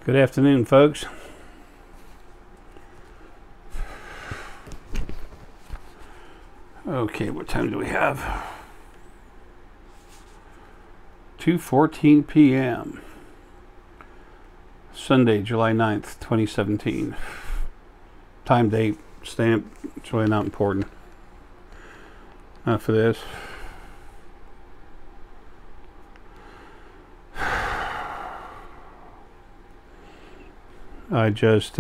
Good afternoon, folks. Okay, what time do we have? 2:14 p.m. Sunday, July 9th, 2017. Time, date, stamp. It's really not important. Not for this. I just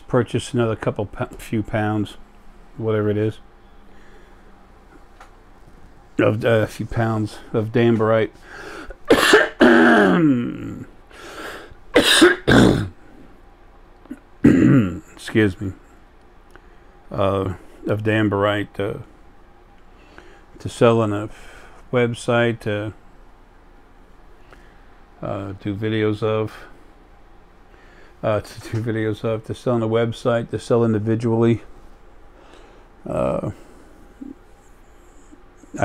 purchased another few pounds, whatever it is, of a few pounds of Danburite. Excuse me. Of Danburite to sell on a website, to do videos of. To sell on a website, to sell individually. I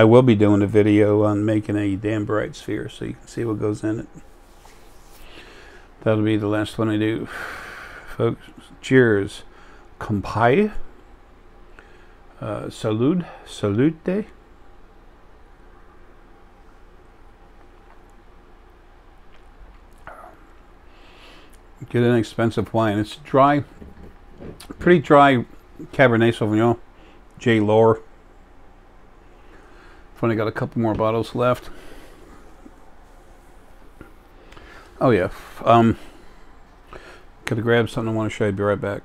will be doing a video on making a Danburite sphere so you can see what goes in it. That'll be the last one I do. Folks, cheers. Kampai. Salute. Get an expensive wine. It's dry, pretty dry Cabernet Sauvignon, J. Lohr. I've only got a couple more bottles left. Oh yeah, gotta grab something I want to show you. Be right back.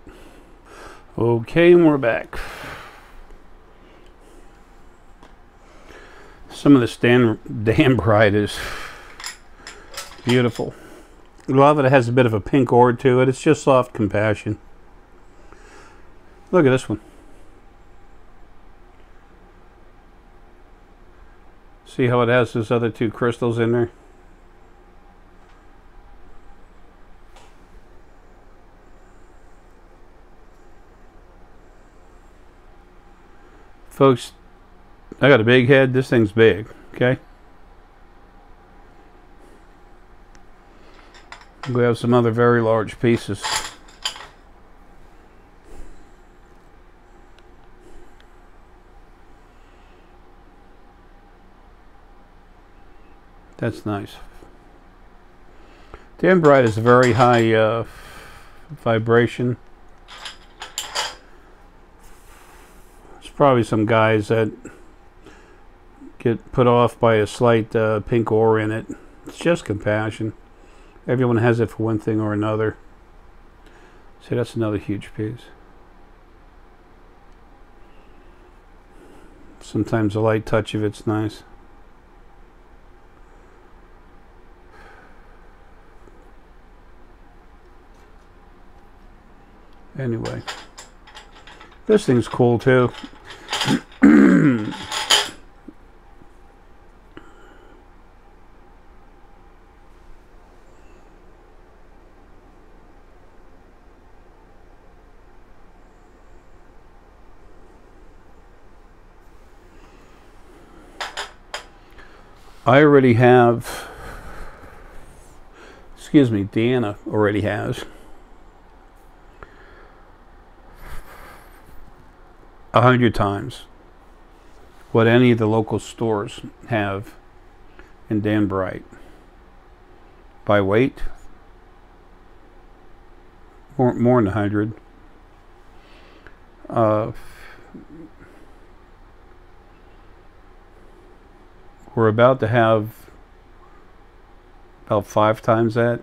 Okay, and we're back. Some of this Danburite is beautiful. A lot of it has a bit of a pink ore to it. It's just soft compassion. Look at this one. See how it has those other two crystals in there? Folks, I got a big head. This thing's big, okay? We have some other very large pieces. That's nice. Danburite is a very high vibration. There's probably some guys that get put off by a slight pink ore in it. It's just compassion. Everyone has it for one thing or another. See, that's another huge piece. Sometimes a light touch of it's nice. Anyway, this thing's cool too. I already have, excuse me, Deanna already has 100 times what any of the local stores have in Danburite. By weight, more than 100. We're about to have about 5 times that.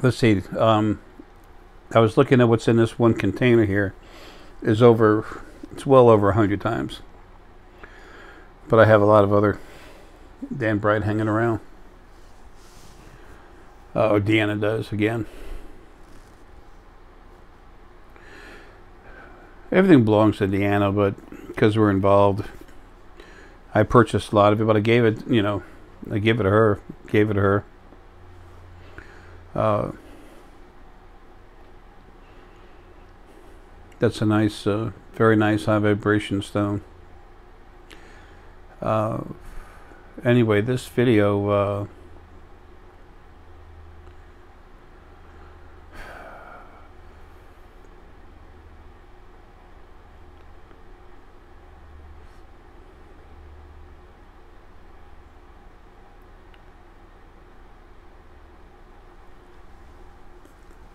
Let's see. I was looking at what's in this one container here. It's well over 100 times. But I have a lot of other Danburite hanging around. Oh, Deanna does again. Everything belongs to Deanna, but because we're involved, I purchased a lot of it, but I gave it, I gave it to her. That's a nice, very nice high vibration stone. Anyway, this video,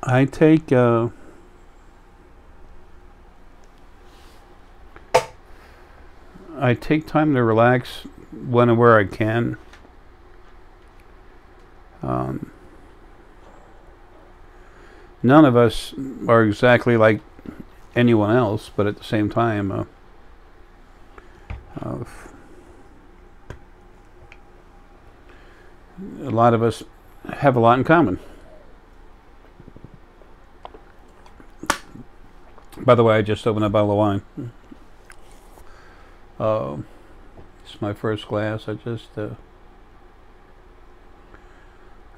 I take time to relax when and where I can. None of us are exactly like anyone else, but at the same time, a lot of us have a lot in common. By the way, I just opened a bottle of wine. It's my first glass. I'm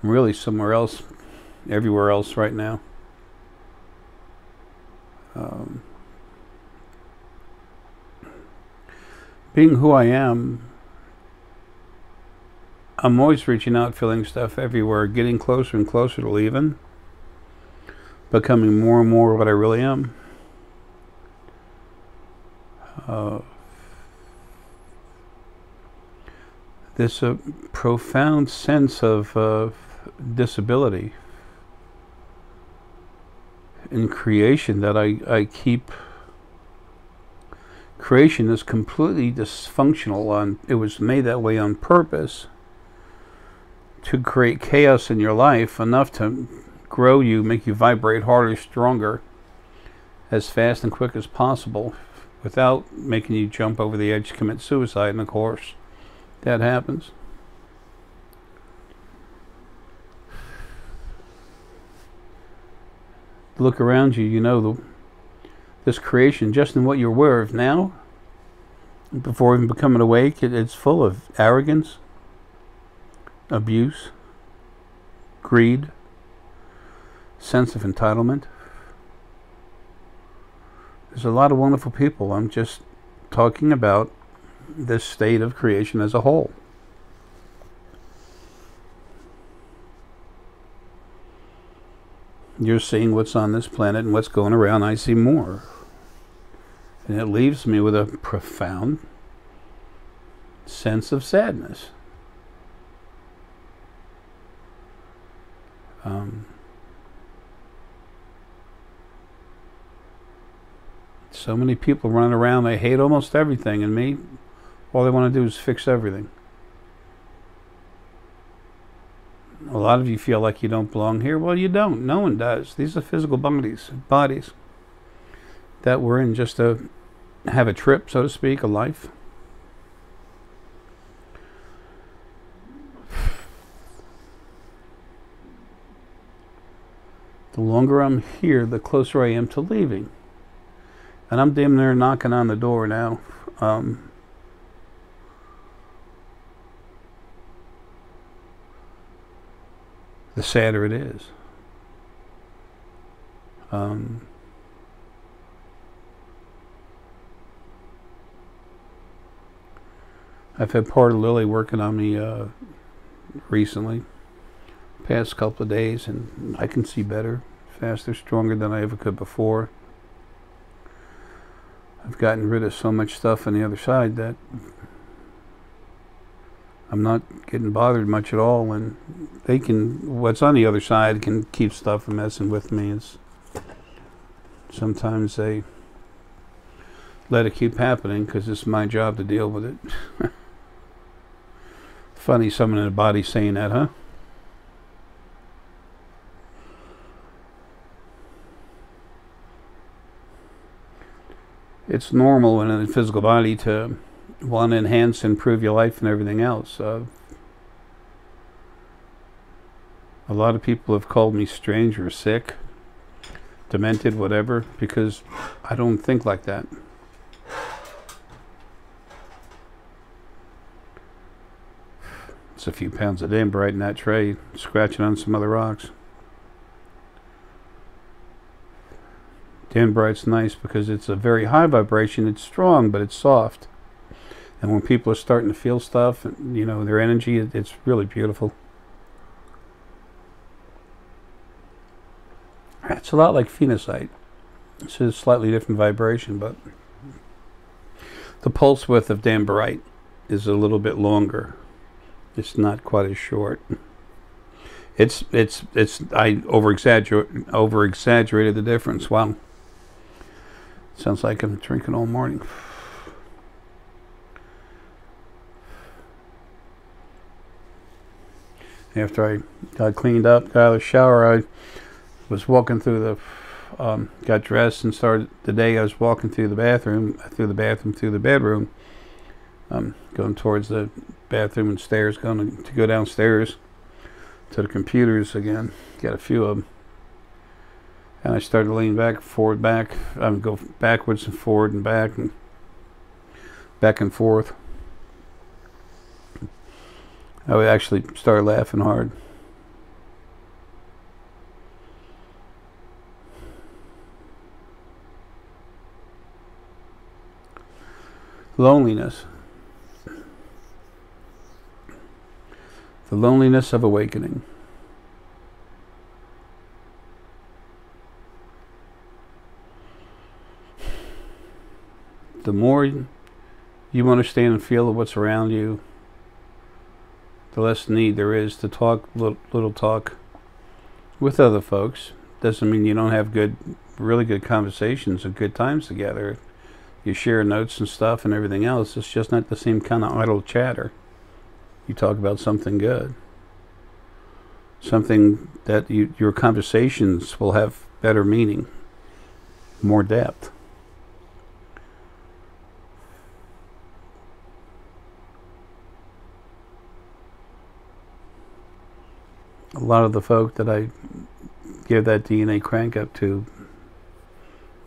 really somewhere else, everywhere else right now. Being who I am, I'm always reaching out, feeling stuff everywhere, getting closer and closer to leaving, becoming more and more what I really am. There's a profound sense of disability in creation that I keep. Creation is completely dysfunctional. It was made that way on purpose to create chaos in your life, enough to grow you, make you vibrate harder, stronger, as fast and quick as possible, without making you jump over the edge, commit suicide. And of course, that happens. Look around you, you know this creation, just in what you're aware of now, before even becoming awake, it's full of arrogance, abuse, greed, sense of entitlement. There's a lot of wonderful people. I'm just talking about this state of creation as a whole. You're seeing what's on this planet and what's going around. I see more. And it leaves me with a profound sense of sadness. So many people running around, they hate almost everything, and me, all they want to do is fix everything. A lot of you feel like you don't belong here. Well, you don't. No one does. These are physical bodies that we're in just to have a trip, so to speak, a life. The longer I'm here, the closer I am to leaving. And I'm damn near knocking on the door now. The sadder it is. I've had part of Lily working on me recently, past couple of days, and I can see better, faster, stronger than I ever could before. I've gotten rid of so much stuff on the other side that I'm not getting bothered much at all, and they can, what's on the other side can keep stuff from messing with me. It's, sometimes they let it keep happening because it's my job to deal with it. Funny, someone in the body saying that, huh? It's normal in a physical body to want to enhance and improve your life and everything else. A lot of people have called me strange or sick, demented, whatever, because I don't think like that. It's a few pounds of Danburite in that tray, scratching on some other rocks. Danburite's nice because it's a very high vibration. It's strong, but it's soft. And when people are starting to feel stuff, you know, their energy, it's really beautiful. It's a lot like phenocite. It's a slightly different vibration, but the pulse width of Danburite is a little bit longer. It's not quite as short. I over exaggerated the difference. Wow. Sounds like I'm drinking all morning. After I got cleaned up, got out of the shower, I was walking through the, got dressed and started the day. I was walking through the bathroom, through the bedroom, going towards the bathroom and stairs, going to go downstairs to the computers again. Got a few of them. And I started to lean back, forward, back. Go backwards and forward and back and forth. I would actually start laughing hard. Loneliness. The loneliness of awakening. The more you understand and feel of what's around you, the less need there is to talk little talk with other folks. Doesn't mean you don't have really good conversations and good times together. You share notes and stuff and everything else. It's just not the same kind of idle chatter. You talk about something good. Something that your conversations will have better meaning, more depth. A lot of the folk that I give that DNA crank up to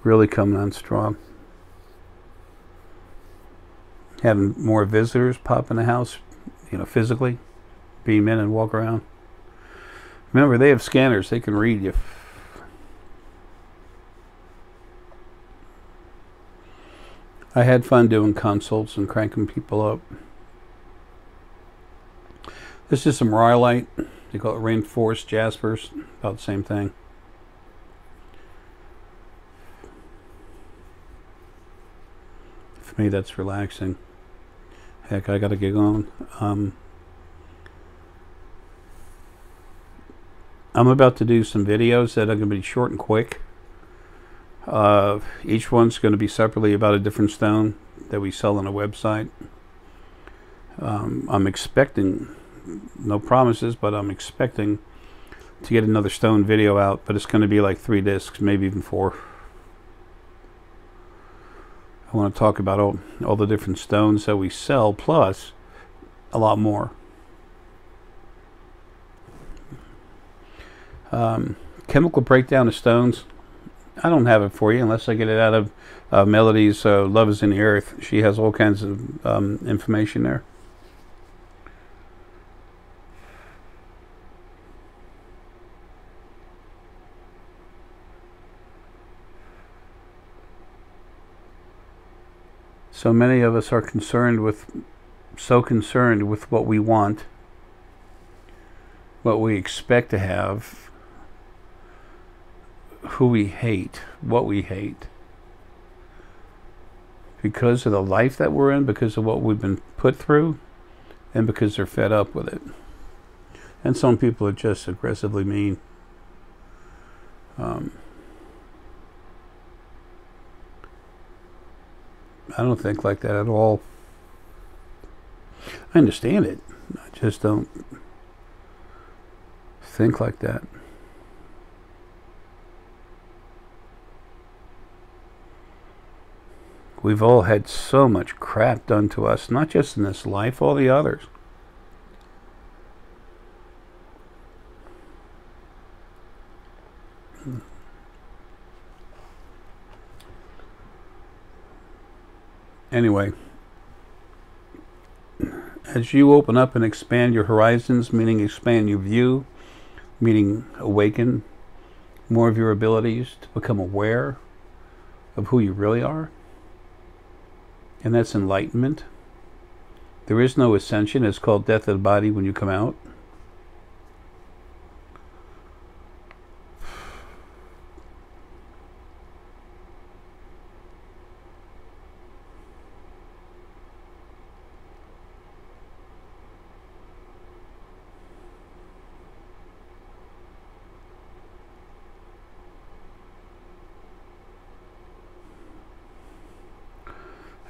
really coming on strong. Having more visitors pop in the house, you know, physically, beam in and walk around. Remember, they have scanners. They can read you. I had fun doing consults and cranking people up. This is some rhyolite. They call it reinforced jaspers. About the same thing. For me, that's relaxing. Heck, I gotta get going. I'm about to do some videos that are going to be short and quick. Each one's going to be separately about a different stone that we sell on a website. I'm expecting, no promises, but I'm expecting to get another stone video out, but it's going to be like 3 discs, maybe even 4. I want to talk about all the different stones that we sell, plus a lot more. Chemical breakdown of stones. I don't have it for you unless I get it out of Melody's Love is in the Earth. She has all kinds of information there. So many of us are so concerned with what we want, what we expect to have, who we hate, what we hate, because of the life that we're in, because of what we've been put through, and because they're fed up with it. And some people are just aggressively mean. I don't think like that at all. I understand it. I just don't think like that. We've all had so much crap done to us, not just in this life, all the others. Anyway, as you open up and expand your horizons, meaning expand your view, meaning awaken more of your abilities to become aware of who you really are. And that's enlightenment. There is no ascension. It's called death of the body when you come out.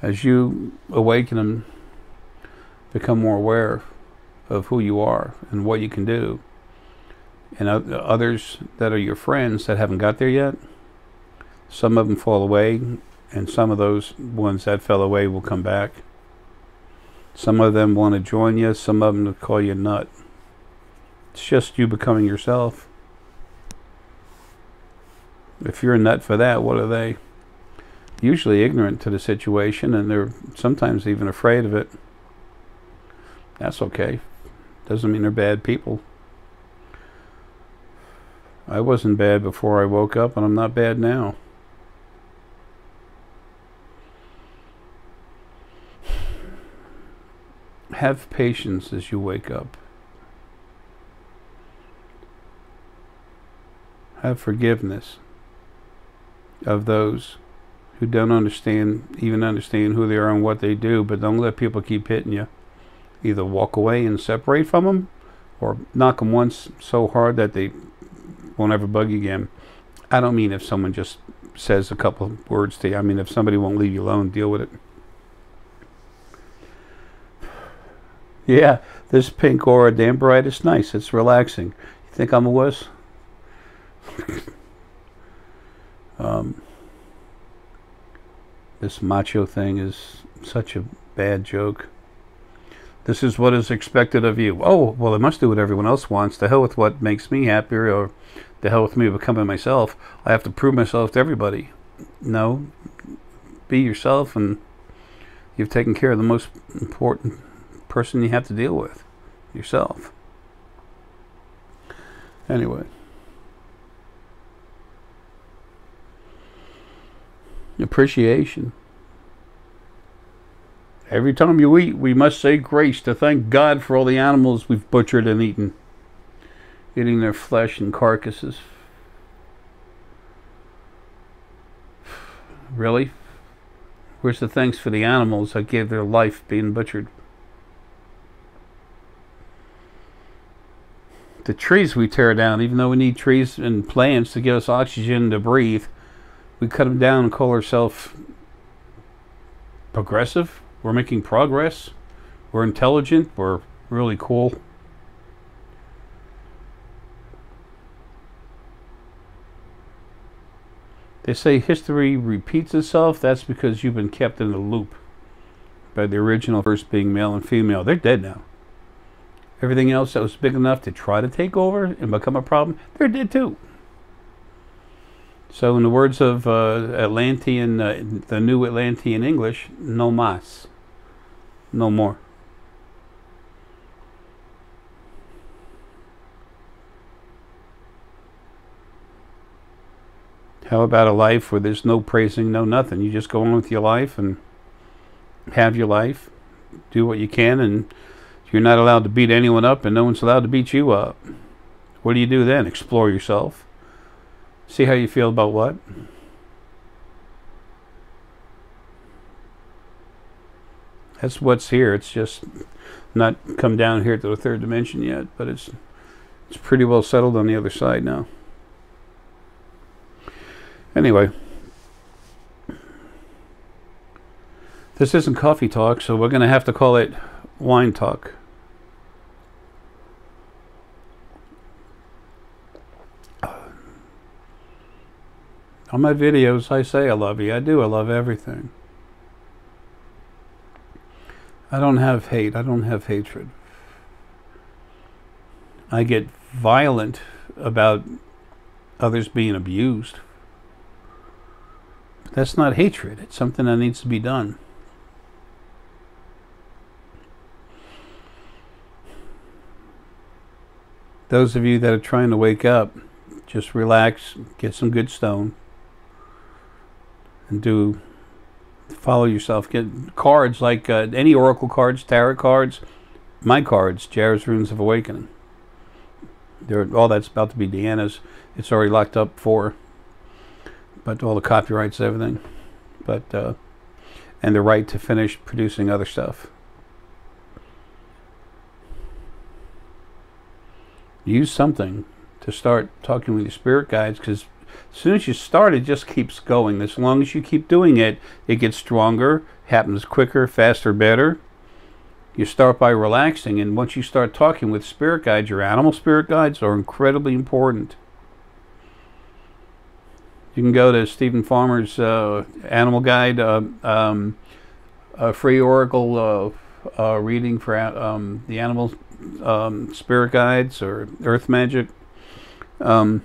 As you awaken and become more aware of who you are and what you can do, and others that are your friends that haven't got there yet, some of them fall away, and some of those ones that fell away will come back. Some of them want to join you, some of them will call you a nut. It's just you becoming yourself. If you're a nut for that, what are they? Usually ignorant to the situation, and they're sometimes even afraid of it. That's okay. Doesn't mean they're bad people. I wasn't bad before I woke up, and I'm not bad now. Have patience as you wake up. Have forgiveness of those who don't even understand who they are and what they do, but don't let people keep hitting you. Either walk away and separate from them, or knock them once so hard that they won't ever bug you again. I don't mean if someone just says a couple of words to you. I mean if somebody won't leave you alone, deal with it. Yeah, this pink aura Danburite is nice. It's relaxing. You think I'm a wuss? This macho thing is such a bad joke. This is what is expected of you. Oh, well, I must do what everyone else wants. To hell with what makes me happier, or to hell with me becoming myself. I have to prove myself to everybody. No. Be yourself, and you've taken care of the most important person you have to deal with. Yourself. Anyway. Appreciation. Every time you eat, we must say grace to thank God for all the animals we've butchered and eaten. Eating their flesh and carcasses. Really? Where's the thanks for the animals that gave their life being butchered? The trees we tear down, even though we need trees and plants to give us oxygen to breathe, we cut them down and call ourselves progressive. We're making progress. We're intelligent. We're really cool. They say history repeats itself. That's because you've been kept in the loop by the original first being male and female. They're dead now. Everything else that was big enough to try to take over and become a problem, they're dead too. So in the words of Atlantean, the new Atlantean English, no mas. No more. How about a life where there's no praising, no nothing? You just go on with your life and have your life. Do what you can, and you're not allowed to beat anyone up, and no one's allowed to beat you up. What do you do then? Explore yourself. See how you feel about what? That's what's here. It's just not come down here to the third dimension yet, but it's pretty well settled on the other side now. Anyway, this isn't coffee talk, so we're going to have to call it wine talk. On my videos, I say I love you. I do. I love everything. I don't have hate. I don't have hatred. I get violent about others being abused. But that's not hatred. It's something that needs to be done. Those of you that are trying to wake up, just relax, get some good stone, and follow yourself. Get cards like any oracle cards, tarot cards, my cards, Jar's Runes of Awakening. All that's about to be Deanna's. It's already locked up for, but all the copyrights, everything. But and the right to finish producing other stuff. Use something to start talking with your spirit guides, because as soon as you start, it just keeps going. As long as you keep doing it, it gets stronger, happens quicker, faster, better. You start by relaxing, and once you start talking with spirit guides, your animal spirit guides are incredibly important. You can go to Stephen Farmer's Animal Guide, a free oracle reading for the animal spirit guides or earth magic. And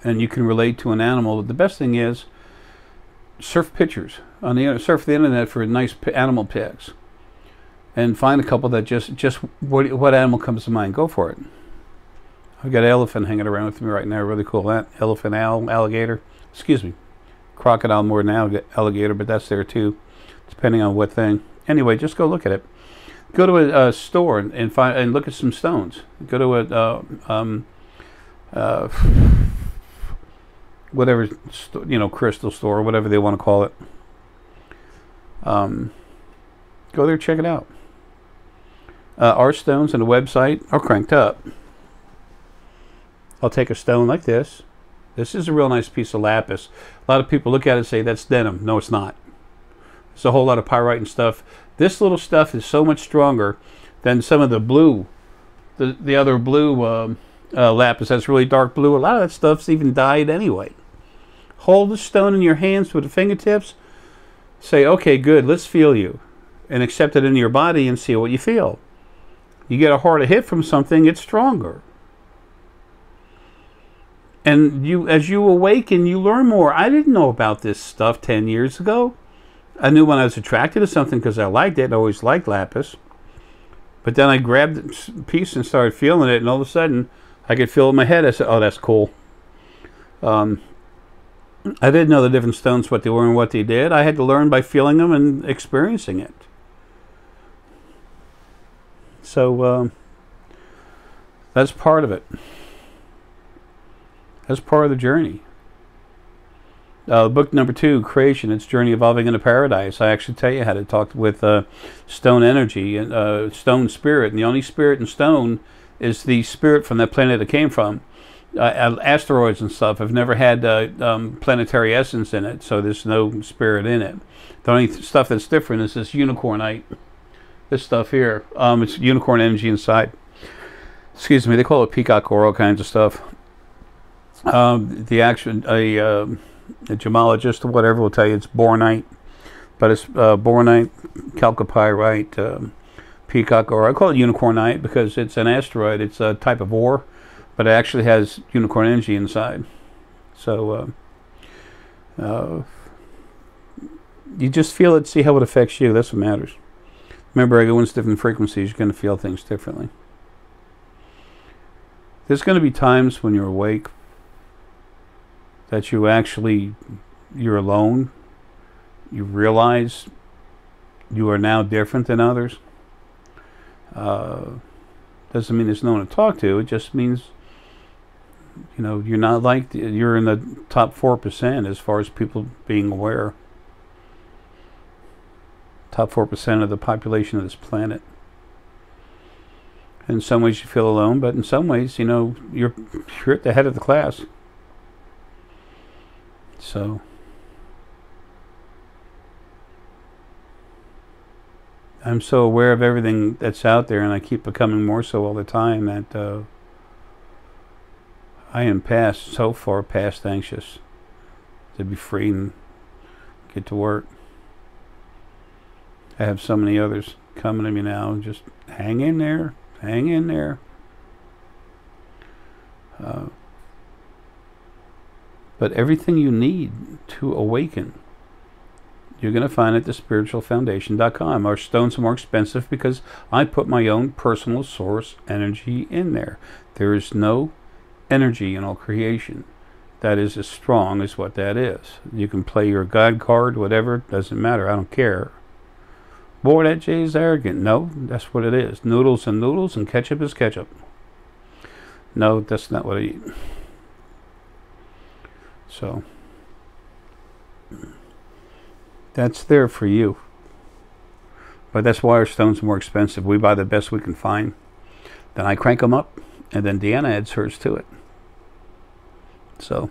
you can relate to an animal. The best thing is surf pictures on the surf the internet for nice animal pics, and find a couple that just what animal comes to mind. Go for it. I've got an elephant hanging around with me right now. Really cool. That elephant, alligator. Excuse me, crocodile more than alligator, but that's there too, depending on what thing. Anyway, just go look at it. Go to a store and find and look at some stones. Go to a whatever crystal store or whatever they want to call it. Go there, check it out. Our stones and the website are cranked up. I'll take a stone like this. This is a real nice piece of lapis. A lot of people look at it and say that's denim. No, it's not. It's a whole lot of pyrite and stuff. This little stuff is so much stronger than some of the blue, the other blue lapis. That's really dark blue. A lot of that stuff's even dyed anyway. Hold the stone in your hands with the fingertips. Say, okay, good, let's feel you. And accept it into your body and see what you feel. You get a harder hit from something, it's stronger. And as you awaken, you learn more. I didn't know about this stuff 10 years ago. I knew when I was attracted to something because I liked it. I always liked lapis. But then I grabbed a piece and started feeling it, and all of a sudden, I could feel it in my head. I said, oh, that's cool. I didn't know the different stones, what they were and what they did. I had to learn by feeling them and experiencing it. So that's part of it. That's part of the journey. Book number 2, Creation, Its Journey Evolving into Paradise. I actually tell you how to talk with stone energy and stone spirit. And the only spirit in stone is the spirit from that planet it came from. Asteroids and stuff have never had planetary essence in it, so there's no spirit in it. The only stuff that's different is this unicornite. This stuff here. It's unicorn energy inside. Excuse me, they call it peacock or all kinds of stuff. A gemologist or whatever will tell you it's bornite, but it's bornite, chalcopyrite, peacock ore. I call it unicornite because it's an asteroid. It's a type of ore, but it actually has unicorn energy inside. So you just feel it, see how it affects you. That's what matters. Remember, everyone's different frequencies. You're going to feel things differently. There's going to be times when you're awake that you're alone. You realize you are now different than others. Doesn't mean there's no one to talk to. It just means, you're not like, you're in the top 4% as far as people being aware. Top 4% of the population of this planet. In some ways you feel alone, but in some ways, you're at the head of the class. So I'm so aware of everything that's out there, and I keep becoming more so all the time, that I am so far past anxious to be free and get to work. I have so many others coming to me now. Just hang in there. Hang in there. But everything you need to awaken, you're going to find at thespiritualfoundation.com. Our stones are more expensive because I put my own personal source energy in there. There is no energy in all creation that is as strong as what that is. You can play your God card, whatever, doesn't matter. I don't care. Boy, that Jay's arrogant. No, that's what it is. Noodles and noodles and ketchup is ketchup. No, that's not what I eat. So, that's there for you. But that's why our stones are more expensive. We buy the best we can find. Then I crank them up, and then Deanna adds hers to it. So,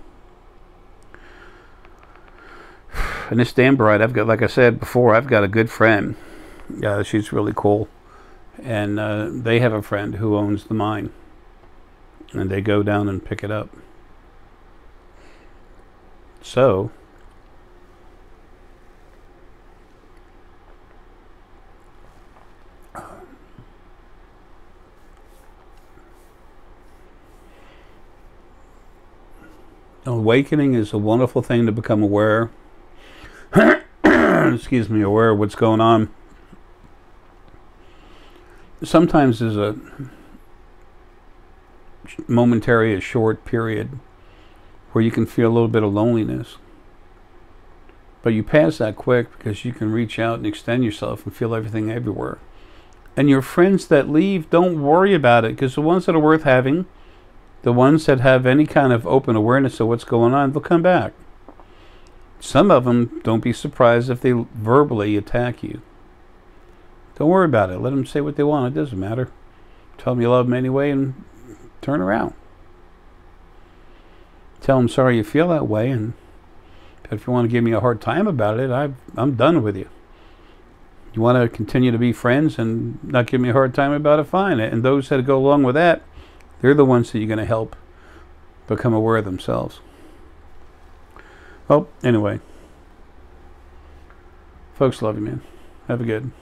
and this Danburite, I've got, like I said before, I've got a good friend. She's really cool. And they have a friend who owns the mine. And they go down and pick it up. So, awakening is a wonderful thing to become aware. Excuse me, aware of what's going on. Sometimes there's a momentary, a short period where you can feel a little bit of loneliness. But you pass that quick because you can reach out and extend yourself and feel everything everywhere. And your friends that leave, don't worry about it, because the ones that are worth having, the ones that have any kind of open awareness of what's going on, they'll come back. Some of them, don't be surprised if they verbally attack you. Don't worry about it. Let them say what they want. It doesn't matter. Tell them you love them anyway and turn around. Tell them sorry you feel that way, and if you want to give me a hard time about it, I'm done with you. You want to continue to be friends and not give me a hard time about it, fine. And those that go along with that, they're the ones that you're going to help become aware of themselves. Well, anyway. Folks, love you, man. Have a good